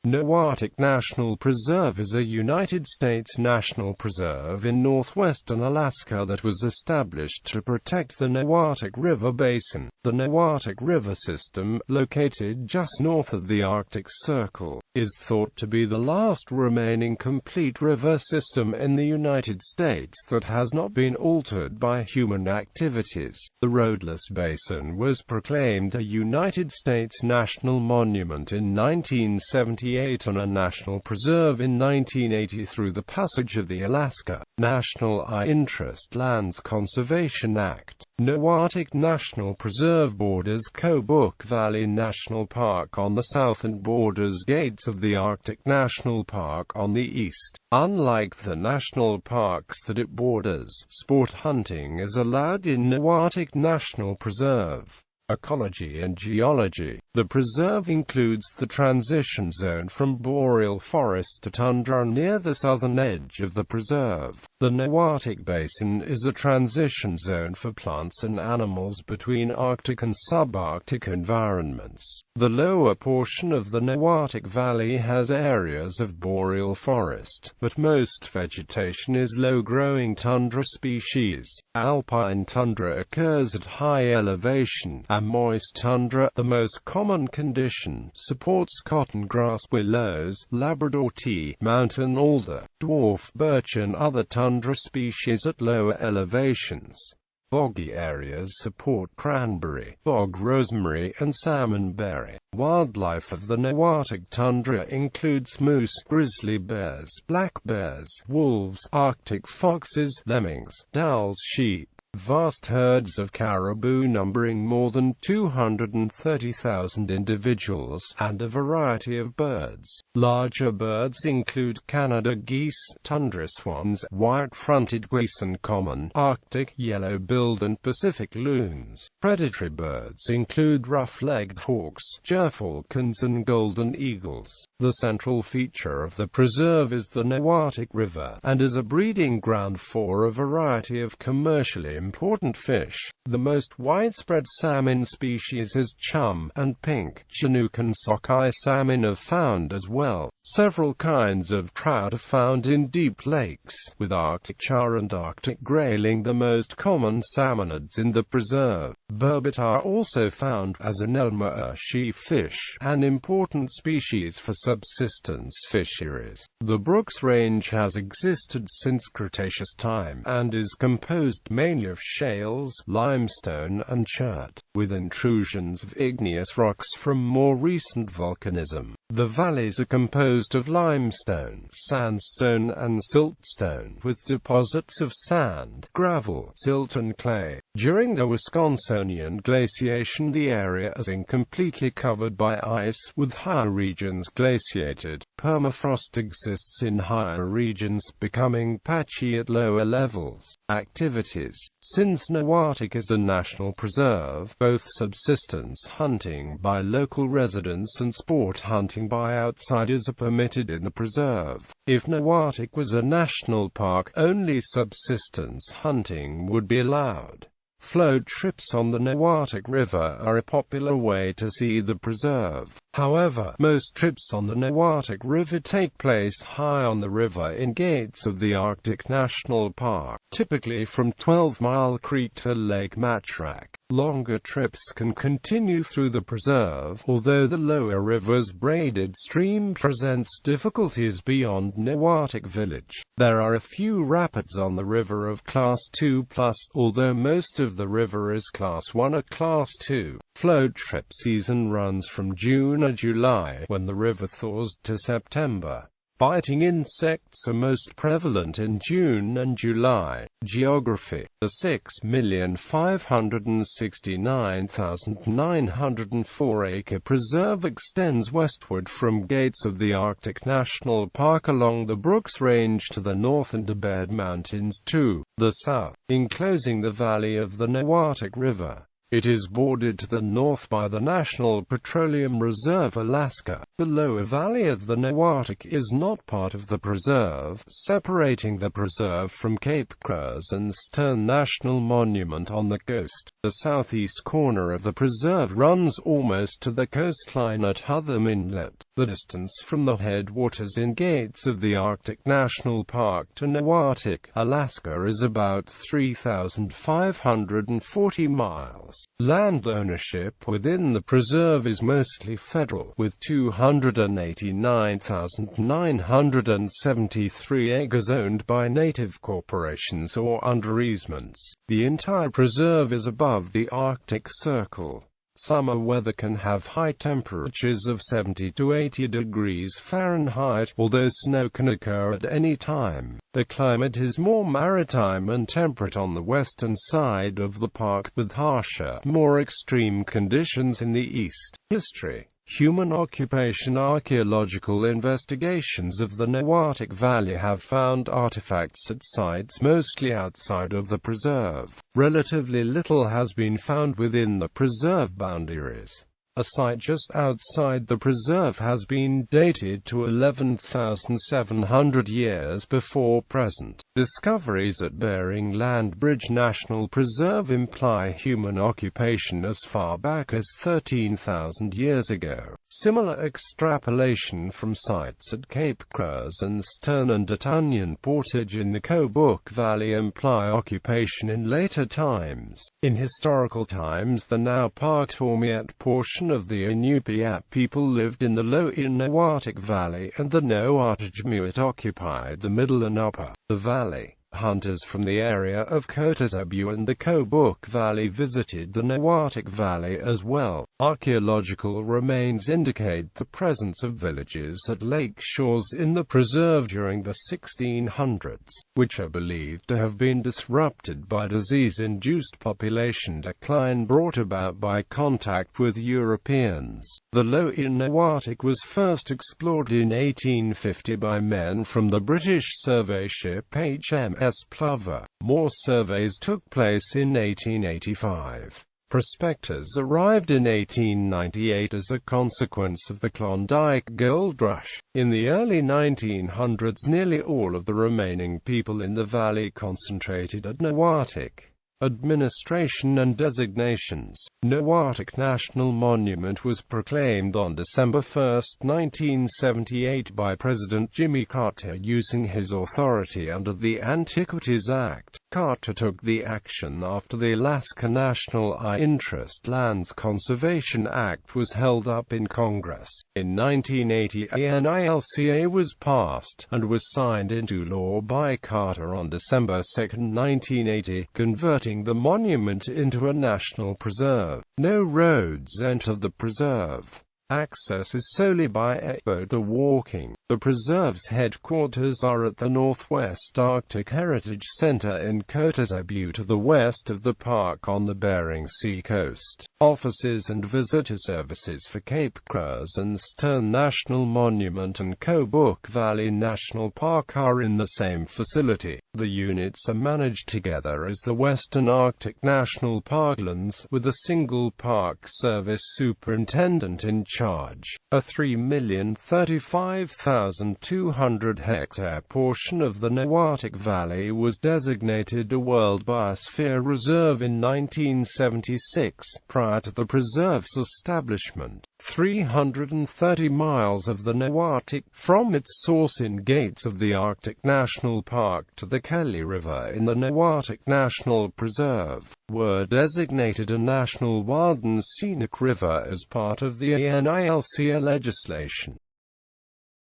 Noatak National Preserve is a United States national preserve in northwestern Alaska that was established to protect the Noatak River Basin. The Noatak River system, located just north of the Arctic Circle, is thought to be the last remaining complete river system in the United States that has not been altered by human activities. The roadless basin was proclaimed a United States national monument in 1978 and a national preserve in 1980 through the passage of the Alaska National High Interest Lands Conservation Act. Noatak National Preserve borders Kobuk Valley National Park on the south and borders Gates of the Arctic National Park on the east. Unlike the national parks that it borders, sport hunting is allowed in Noatak National Preserve. Ecology and geology. The preserve includes the transition zone from boreal forest to tundra near the southern edge of the preserve. The Noatak Basin is a transition zone for plants and animals between Arctic and subarctic environments. The lower portion of the Noatak Valley has areas of boreal forest, but most vegetation is low-growing tundra species. Alpine tundra occurs at high elevation, and moist tundra, the most common condition, supports cotton grass, willows, Labrador tea, mountain alder, dwarf birch and other tundra species at lower elevations. Boggy areas support cranberry, bog rosemary and salmonberry. Wildlife of the Noatak tundra includes moose, grizzly bears, black bears, wolves, Arctic foxes, lemmings, owls, sheep, vast herds of caribou numbering more than 230,000 individuals, and a variety of birds. Larger birds include Canada geese, tundra swans, white-fronted geese and common, Arctic, yellow-billed and Pacific loons. Predatory birds include rough-legged hawks, gerfalcons and golden eagles. The central feature of the preserve is the Noatak River, and is a breeding ground for a variety of commercially important fish. The most widespread salmon species is chum, and pink, Chinook and sockeye salmon are found as well. Several kinds of trout are found in deep lakes, with Arctic char and Arctic grayling the most common salmonids in the preserve. Burbot are also found as an Elma sheaf fish, an important species for subsistence fisheries. The Brooks Range has existed since Cretaceous time, and is composed mainly of shales, limestone and chert, with intrusions of igneous rocks from more recent volcanism. The valleys are composed of limestone, sandstone and siltstone, with deposits of sand, gravel, silt and clay. During the Wisconsinian glaciation the area is incompletely covered by ice, with higher regions glaciated. Permafrost exists in higher regions, becoming patchy at lower levels. Activities. Since Noatak is a national preserve, both subsistence hunting by local residents and sport hunting by outsiders are permitted in the preserve. If Noatak was a national park, only subsistence hunting would be allowed. Float trips on the Noatak River are a popular way to see the preserve. However, most trips on the Noatak River take place high on the river in Gates of the Arctic National Park, typically from 12 Mile Creek to Lake Mattrak. Longer trips can continue through the preserve, although the lower river's braided stream presents difficulties beyond Noatak Village. There are a few rapids on the river of Class 2+, although most of the river is Class 1 or Class 2. Float trip season runs from June or July, when the river thaws, to September. Biting insects are most prevalent in June and July. Geography. The 6,569,904-acre preserve extends westward from Gates of the Arctic National Park along the Brooks Range to the north and the Baird Mountains to the south, enclosing the valley of the Noatak River. It is bordered to the north by the National Petroleum Reserve Alaska. The lower valley of the Noatak is not part of the preserve, separating the preserve from Cape Curzon Stern National Monument on the coast. The southeast corner of the preserve runs almost to the coastline at Hutham Inlet. The distance from the headwaters in gates of the Arctic National Park to Noatak, Alaska is about 3,540 miles. Land ownership within the preserve is mostly federal, with 289,973 acres owned by native corporations or under easements. The entire preserve is above the Arctic Circle. Summer weather can have high temperatures of 70 to 80 degrees Fahrenheit, although snow can occur at any time. The climate is more maritime and temperate on the western side of the park, with harsher, more extreme conditions in the east. History. Human occupation. Archaeological investigations of the Noatak Valley have found artifacts at sites mostly outside of the preserve. Relatively little has been found within the preserve boundaries. A site just outside the preserve has been dated to 11,700 years before present. Discoveries at Bering Land Bridge National Preserve imply human occupation as far back as 13,000 years ago. Similar extrapolation from sites at Cape Cruz and Stern and at Onion Portage in the Kobuk Valley imply occupation in later times. In historical times, the now Park-Tormiat portion of the Inupiat people lived in the low Noatak Valley, and the Noatajmuit occupied the middle and upper the valley. Hunters from the area of Kotazabu and the Kobuk Valley visited the Noatak Valley as well. Archaeological remains indicate the presence of villages at lake shores in the preserve during the 1600s, which are believed to have been disrupted by disease-induced population decline brought about by contact with Europeans. The low Noatak was first explored in 1850 by men from the British survey ship HMS Plover. More surveys took place in 1885. Prospectors arrived in 1898 as a consequence of the Klondike Gold Rush. In the early 1900s, nearly all of the remaining people in the valley concentrated at Noatak. Administration and designations. Noatak National Monument was proclaimed on December 1, 1978 by President Jimmy Carter using his authority under the Antiquities Act. Carter took the action after the Alaska National High Interest Lands Conservation Act was held up in Congress. In 1980, a NILCA was passed, and was signed into law by Carter on December 2, 1980, converting the monument into a national preserve. No roads enter the preserve. Access is solely by airboat or walking. The preserve's headquarters are at the Northwest Arctic Heritage Center in Kotazabu to the west of the park on the Bering Sea coast. Offices and visitor services for Cape Cruz and Stern National Monument and Kobuk Valley National Park are in the same facility. The units are managed together as the Western Arctic National Parklands, with a single Park Service superintendent in charge. A 3,035,200 hectare portion of the Noatak Valley was designated a World Biosphere Reserve in 1976, prior to the preserve's establishment. 330 miles of the Noatak, from its source in gates of the Arctic National Park to the Kelly River in the Noatak National Preserve, were designated a National Wild and Scenic River as part of the NILCA legislation.